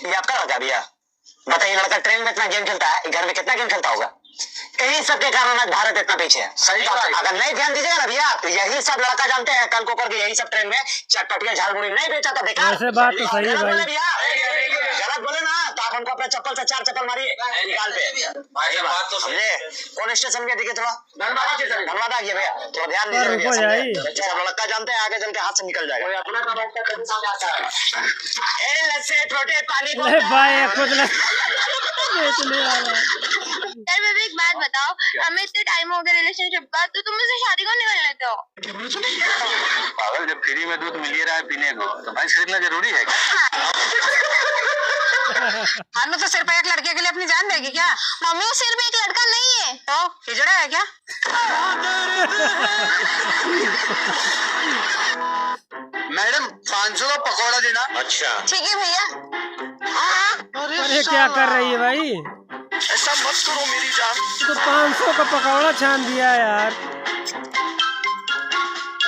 ये आपका लड़का भैया? बताइए, लड़का ट्रेन में इतना गेम खेलता है, घर में कितना गेम खेलता होगा? यही सब के कारण आज भारत इतना पीछे है। सही बात। अगर नहीं ध्यान दीजिएगा ना भैया, तो यही सब लड़का जानते हैं, कल को करके यही सब ट्रेन में चटपटिया झालमुड़ी नहीं बेचा था बेकार। ऐसे बात तो सही है भाई। गलत बोले ना तो आप हमको अपने चप्पल से 4 चप्पल मारिए निकाल पे। समझे? कौन स्टेशन पे दिखे? थोड़ा धनबाद आ गया भैया, थोड़ा ध्यान दीजिए। सब लड़का जानते हैं, आगे चल के हाथ से निकल जाएगा। लस्सी छोटे पानी यार एक बात बताओ, हमें इतने टाइम हो गया रिलेशनशिप का, तो तुम मुझसे शादी क्यों नहीं कर लेते हो? पागल, जब फ्री में दूध मिल ही रहा है पीने को, तो भाई खरीदना जरूरी है क्या? हम तो सिर्फ एक लड़के के लिए अपनी जान देगी क्या? मम्मी वो सिर्फ एक लड़का नहीं है, तो हिजड़ा है क्या? मैडम 500 का पकौड़ा देना। अच्छा ठीक है भैया। अरे क्या कर रही है भाई? ऐसा मत करो मेरी जान। तो 500 का पकौड़ा छान दिया यार।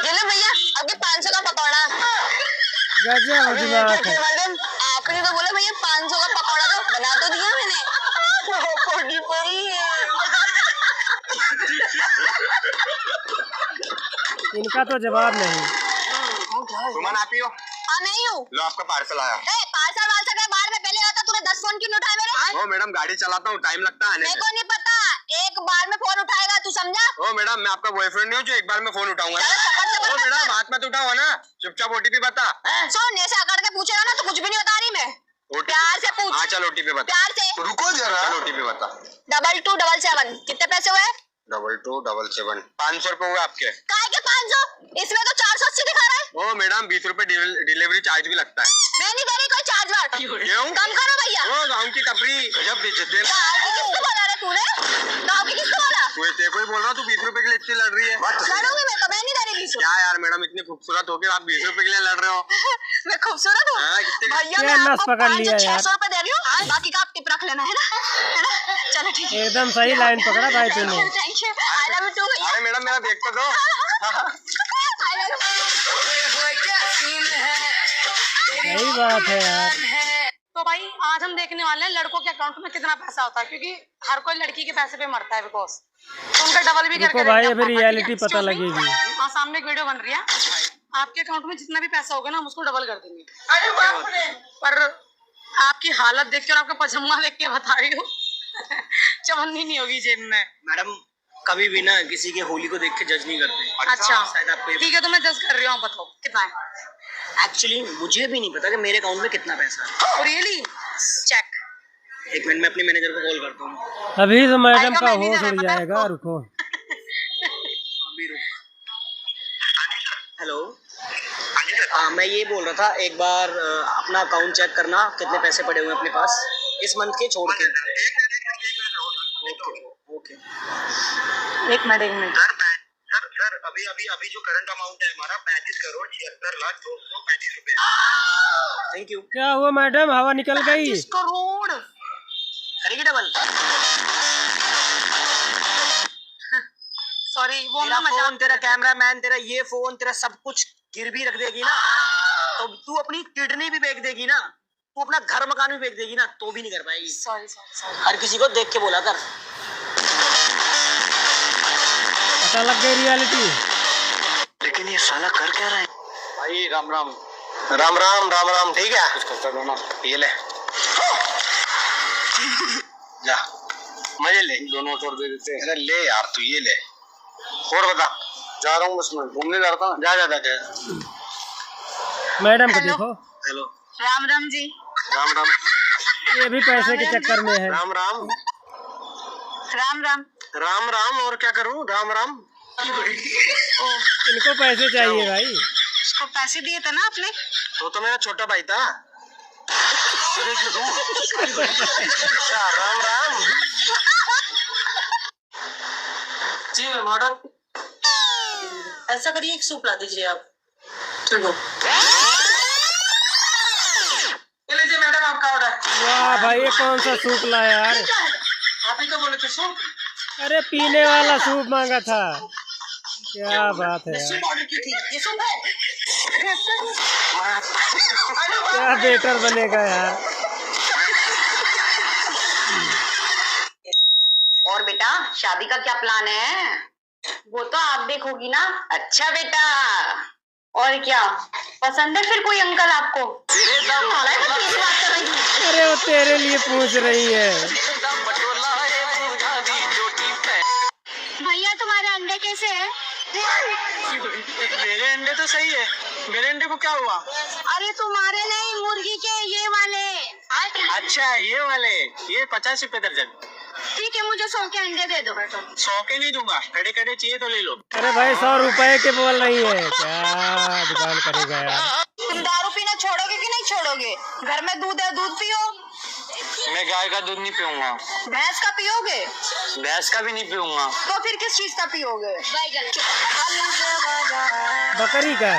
ये लो भैया आपके 500 का पकौड़ा। गजब दिमाग है। मैडम आपने तो बोला भैया 500 का पकौड़ा, तो बना तो दिया मैंने। इनका तो जवाब नहीं। सुमन आप ही हो? हाँ नहीं हूँ। लो आपका पार्सल आया। पार्सल वार्सल के बाद में पहले आता, तूने 10 फोन क्यों नहीं उठाए मेरे? ओ मैडम, गाड़ी चलाता हूँ, टाइम लगता है। मेरे को नहीं पता, एक बार में फोन उठाएगा, तू समझा? ओ मैडम, मैं आपका बॉयफ्रेंड नहीं हूँ जो एक बार में फोन उठाऊंगा। ओ मैडम, हाथ मत उठाओ ना, चुपचाप ओटीपी बता। सुन, ऐसे अकड़ के पूछेगा ना तो कुछ भी नहीं बता रही मैं। प्यार से पूछ। हाँ चल ओटीपी बता। प्यार से। रुको जरा। चल ओटीपी बता। 2277। कितने पैसे हुए? 2277। 500 रुपए हुए आपके। काय के 500? इसमें तो 480 दिखा रहा है। ओ मैडम, 20 रुपए डिलीवरी चार्ज भी लगता है। मैं नहीं दे रही कोई चार्ज वार्ज। क्यों? कम करो भैया। ओ गाँव की टपरी, गजब बेइज्जती है। गाँव की किसको बोला रे तूने? गाँव की किसको बोला? तेरे को ही बोल रहा, तू 20 रुपए के लिए इतनी लड़ रही है। लड़ूंगी मैं तो, मैं नहीं दे रही 20 रुपए। क्या यार मैडम, इतनी खूबसूरत होकर आप 20 रुपए के लिए लड़ रहे हो? मैं खूबसूरत हूँ भैया? मैं नस आपको पकड़ लिया यार। 600 रुपए दे रही हूँ, बाकी का आप टिप रख लेना, है ना? चलो ठीक है। एकदम सही लाइन पकड़ा भाई तूने। Thank you, I love you too भैया। अरे मैडम, मेरा देख तो दो। आई लव सही बात है यार। तो भाई आज हम देखने वाले हैं लड़कों के अकाउंट में कितना पैसा होता है, क्योंकि हर कोई लड़की के पैसे पे मरता है बिकॉज तो उनका डबल भी करके भाई अभी रियलिटी पता लगेगी। हाँ, सामने एक वीडियो बन रही है, आपके अकाउंट में जितना भी पैसा होगा ना हम उसको डबल कर देंगे। पर आपकी हालत देख कर, आपका पजामा देख के बता रही हूँ चवन्नी नहीं होगी जेब में। मैडम कभी भी ना किसी के होली को देख के जज नहीं करते। अच्छा शायद आपको ठीक है, तो मैं जज कर रही हूँ, बताओ कितना है? एक्चुअली मुझे भी नहीं पता कि मेरे अकाउंट में कितना पैसा है। रियली? चेक। एक मिनट में अपने मैनेजर को कॉल करता हूँ। अभी तो मैडम का होश उड़ जाएगा, रुको। अभी रुक। हेलो, मैं ये बोल रहा था, एक बार अपना अकाउंट चेक करना, कितने पैसे पड़े हुए हैं अपने पास इस मंथ के छोड़ के। ओके, एक मिनट। सर अभी जो करंट अमाउंट है हमारा 35,76,02,35 रुपए। Thank you. क्या हुआ मैडम, हवा निकल गई? 35 करोड़ करेगी डबल? सॉरी, वो तेरा फोन, तेरा कैमरा मैन, तेरा ये फोन, तेरा सब कुछ गिरवी रख देगी ना, तो तू अपनी किडनी भी बेच देगी ना, तू अपना घर मकान भी बेच देगी ना, तो भी नहीं कर पाएगी। सॉरी। हर किसी को देख के बोला कर। पता लग गई रियलिटी। लेकिन ये साला कर क्या रहा है? भाई राम राम। राम राम राम राम। ठीक है, कुछ करता दो ना। ये ले जा, मजे ले। दोनों छोड़ दे देते। अरे ले यार, तू ये ले। और बता। जा रहा हूँ, बस मैं घूमने जा रहा था। जा। मैडम को देखो। हेलो, राम राम जी। राम राम। ये भी पैसे के चक्कर में है। राम राम। राम राम। राम राम, और क्या करूँ? राम राम। इनको पैसे चाहिए भाई। उसको पैसे दिए थे ना आपने? तो मेरा छोटा भाई था। अच्छा, राम राम जी मैम, ऑर्डर। ऐसा करिए, एक सूप ला दीजिए आप। ठीक हो, ये लीजिए मैडम आपका ऑर्डर। वाह भाई, ये कौन सा सूप लाया यार? आप ही को बोले थे सूप? अरे पीने वाला सूप मांगा था। क्या बात है यार, सूप ऑर्डर की थी, ये सूप है। क्या बेटर बनेगा यार। शादी का क्या प्लान है? वो तो आप देखोगी ना। अच्छा बेटा, और क्या पसंद है फिर कोई अंकल आपको? नालायक, मैं तेरी बात कर रही हूँ। अरे वो तेरे लिए पूछ रही है। भैया तुम्हारे अंडे कैसे हैं? मेरे अंडे तो सही है, मेरे अंडे को क्या हुआ? अरे तुम्हारे नहीं, मुर्गी के ये वाले। अच्छा ये वाले, ये 50 रुपए दर्जन। ठीक है, मुझे 100 के अंडे दे दो। 100 के नहीं दूंगा, कड़े कड़े चाहिए तो ले लो। अरे भाई 100 रुपए के बोल रही है, क्या दुकान करेगा यार। तुम दारू पीना छोड़ोगे कि नहीं छोड़ोगे? घर में दूध है, दूध पियो। मैं गाय का दूध नहीं पीऊंगा। भैंस का पियोगे? भैंस का भी नहीं पीऊंगा। तो फिर किस चीज का पियोगे? बकरी का।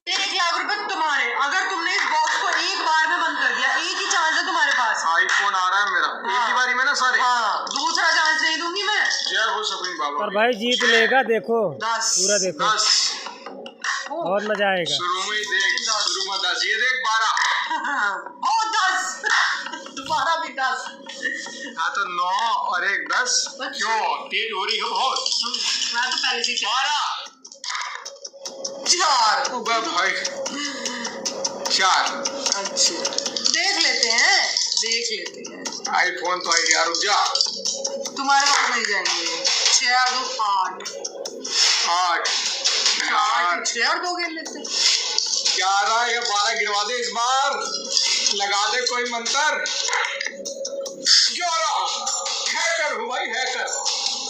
1,00,000 रुपए तुम्हारे। अगर तुमने इस बॉक्स को एक बार में बंद कर दिया, एक ही चांस है तुम्हारे पास। आईफोन आ रहा है मेरा, एक ही बारी में ना सारे। हाँ, दूसरा चांस नहीं दूंगी मैं। जय हो सभी बाबा। और भाई जीत लेगा, देखो 10 पूरा देखो, 10 बहुत मजा आएगा। शुरू में ही देख, शुरू में 10, ये देख 12। हो 10 दोबारा भी 10। हाँ तो 9 और 1 10। क्यों तेज हो रही हो बहुत? मैं तो पहले से 12 4। उबे भाई 4। अच्छा, देख लेते हैं। आईफोन तो आई यार, रुक जा। तुम्हारे पास नहीं जाएंगे। 6 और 2 8। 8 8 6 और 2 गिन लेते। 11 या 12 गिरवा दे इस बार, लगा दे कोई मंत्र। 11 हैकर हूँ भाई, हैकर।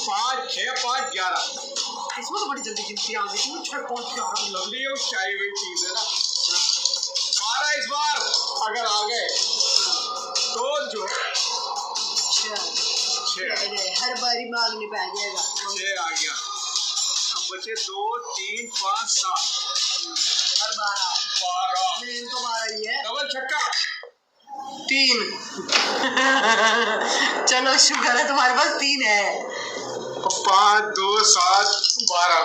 5 6 5 11। इसमें तो बड़ी जल्दी गिनती आ गई। 6 5 11 लवली है, चाय हुई चीज है ना। 12 इस बार अगर आ गए तो जो है 6 हर बारी मांगने पे आ जाएगा। 6 आ गया। अब बचे 2 3 5 7। हर बार 12 मेन तो हमारा ही है। डबल छक्का। 3। चलो शुक्र है तुम्हारे पास 3 है। 5 2 7 12।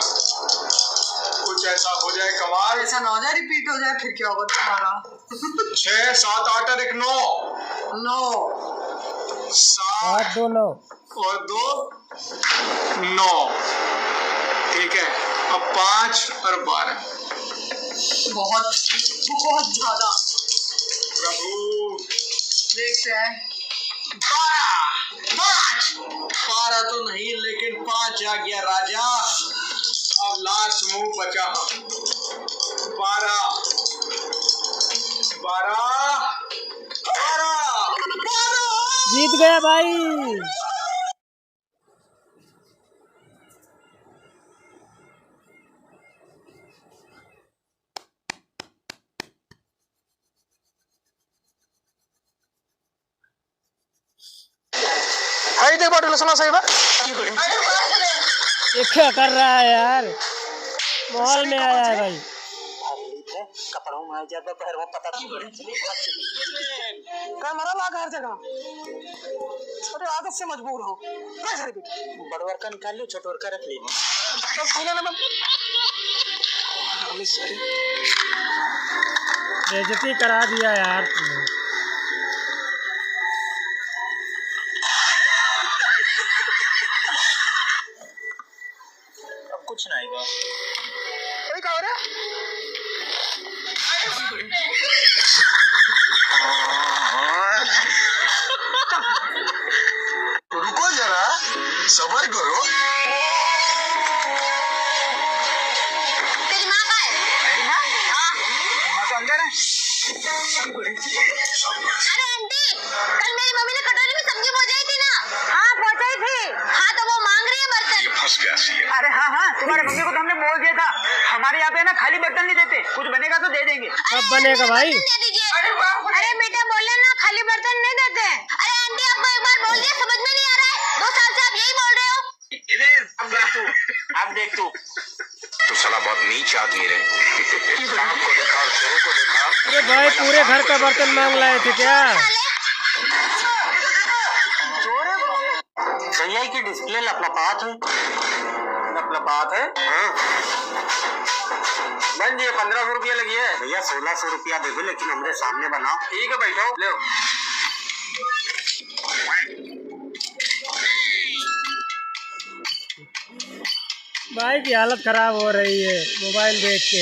कुछ ऐसा हो जाए कमाल। ऐसा ना हो जाए रिपीट हो जाए, फिर क्या होगा तुम्हारा? 6 7 8 और 1 9। 9 7 8 2 9 और 2 9। ठीक है, अब 5 और 12। बहुत बहुत ज्यादा। प्रभु देखते हैं। 12 तो नहीं, लेकिन 5 आ गया राजा। अब लास्ट मुंह बचा। 12 जीत गया भाई। हाय देख बाटू सुना सही बा। ये क्या कर रहा है यार, मॉल में आया है भाई। कपड़ों में जब पैरों पता कैमरा लगा हर जगह। अरे आदत से मजबूर हो। बड़वर का निकाल लो, छोटवर का रख ली। बेइज्जती करा दिया यार तुमने। अब कुछ नहीं आएगा। कोई कहा रहा? रुको जरा, सबर करो। तेरी माँ का है? मेरी माँ? हाँ, माँ तो अंदर है। अरे आंटी, कल मेरी मम्मी ने कटोरी में सब्जी पहुंचाई थी ना? हाँ पहुंचाई थी। हाँ तो वो मांग रही है बर्तन। फंस गया सी है। अरे हाँ हाँ, तुम्हारे मम्मी को तो हमने बोल दिया था, हमारे यहाँ पे ना खाली बर्तन नहीं देते, कुछ बनेगा तो दे देंगे। कब बनेगा भाई? दे दीजिए। अरे बेटा बोले ना खाली बर्तन नहीं देते। अरे आंटी आपको एक बार बोल दिया, समझ में नहीं आ रहा है? 2 साल से आप यही बोल रहे हो। अब देख तू तो साला बहुत नीच आदमी रे। सांप को देखा और चोरों को देखा। अरे भाई पूरे घर का बर्तन मांग लाए थे क्या? भैया की डिस्प्ले लपलपात है। लपलपात है? हाँ। बन जी 1500 रुपया लगी है भैया। 1600 रुपया दे दो, लेकिन हमारे सामने बनाओ। ठीक है बैठो, ले भाई की हालत खराब हो रही है मोबाइल देख के।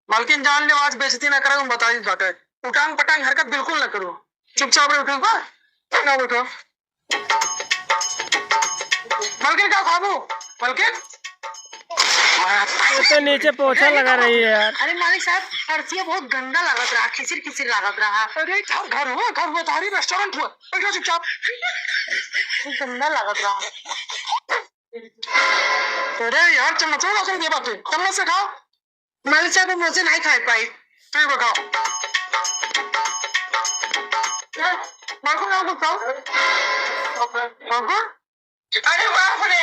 मालकिन जान ले आज बेइज्जती ना करो, बता दी बात है। उटांग पटांग हरकत बिल्कुल ना करो, चुपचाप रहे। उठो ना, उठो। मालकिन क्या खाबू? मालकिन ये तो नीचे पोछा लगा रही है यार। अरे मालिक साहब, फर्शिया बहुत गंदा लागत रहा, खिसिर खिसिर लागत रहा। अरे घर हुआ, घर हुआ, तारी रेस्टोरेंट हुआ, बैठो चुपचाप। गंदा लागत रहा। अरे यार चम्मच में कर दिया बातें, चम्मच से खाओ। मालिक साहब मुझसे नहीं खा पाई। ठीक है, खाओ। मालकिन आप खाओ। अरे बाप रे,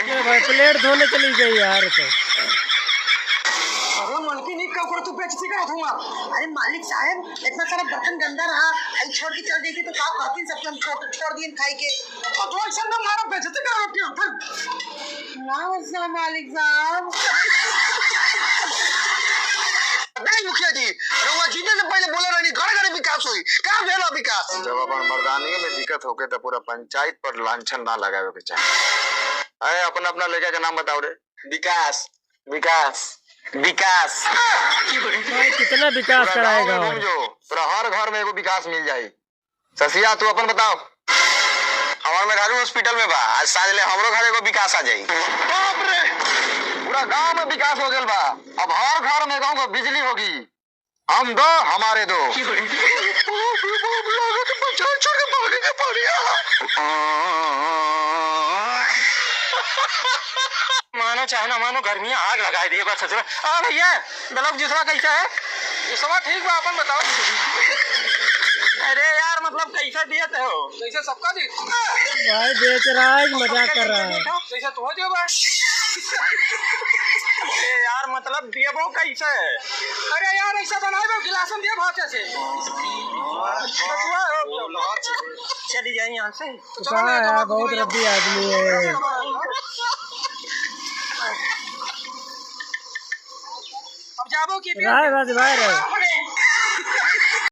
ये भाई प्लेट धोने चली गई यार। तो अरे मालकिन एक काम करो, तू बेइज्जती करो दूंगा। अरे मालिक साहब, इतना सारा बर्तन गंदा रहा, आई छोड़ के चल देती तो का खाती, सबके हम छोड़ दिए खाई के। तो ऐसा ना मारो, बेइज्जती करो अपनी। ना मालिक साहब। नहीं मुखिया जी, रउआ जीते से पहले बोले रहनी घर घर विकास हुई, का भेलो विकास? जब अपन मर्दानी में दिक्कत होके तो पूरा पंचायत पर लांछन ना लगावे के चाहिए। अरे अपना अपना लड़का का नाम बताओ रे। विकास विकास विकास। भाई कितना विकास पूरा गाँव कराएगा में और घूम जो, पूरा हर घर में एगो विकास मिल जाये। ससिया तू अपन बताओ। हमार में घरू हॉस्पिटल में बा, आज साँझ ले हमरो घर एगो विकास आ जाई। बाप रे, पूरा गांव में विकास हो गया बा। अब हर घर में गाँव को बिजली होगी। हम दो हमारे दो। मानो चाहे ना मानो, गर्मियां आग लगाई दी बस। हाँ भैया, ब्लॉक जूसवा कैसा है? जूसवा ठीक बा, अपन बताओ। अरे यार मतलब कैसा दिया थे हो? जैसे सबका दी। भाई बेच रहा है कि मजाक कर रहा है? जैसे तो हो जो बा। अरे यार मतलब दिया वो कैसे है? अरे यार ऐसा बनाए वो गिलास में दिया बहुत ऐसे। चली जाए यहाँ से। कहाँ है यार, बहुत रद्दी आदमी है। अब जाबो की भाई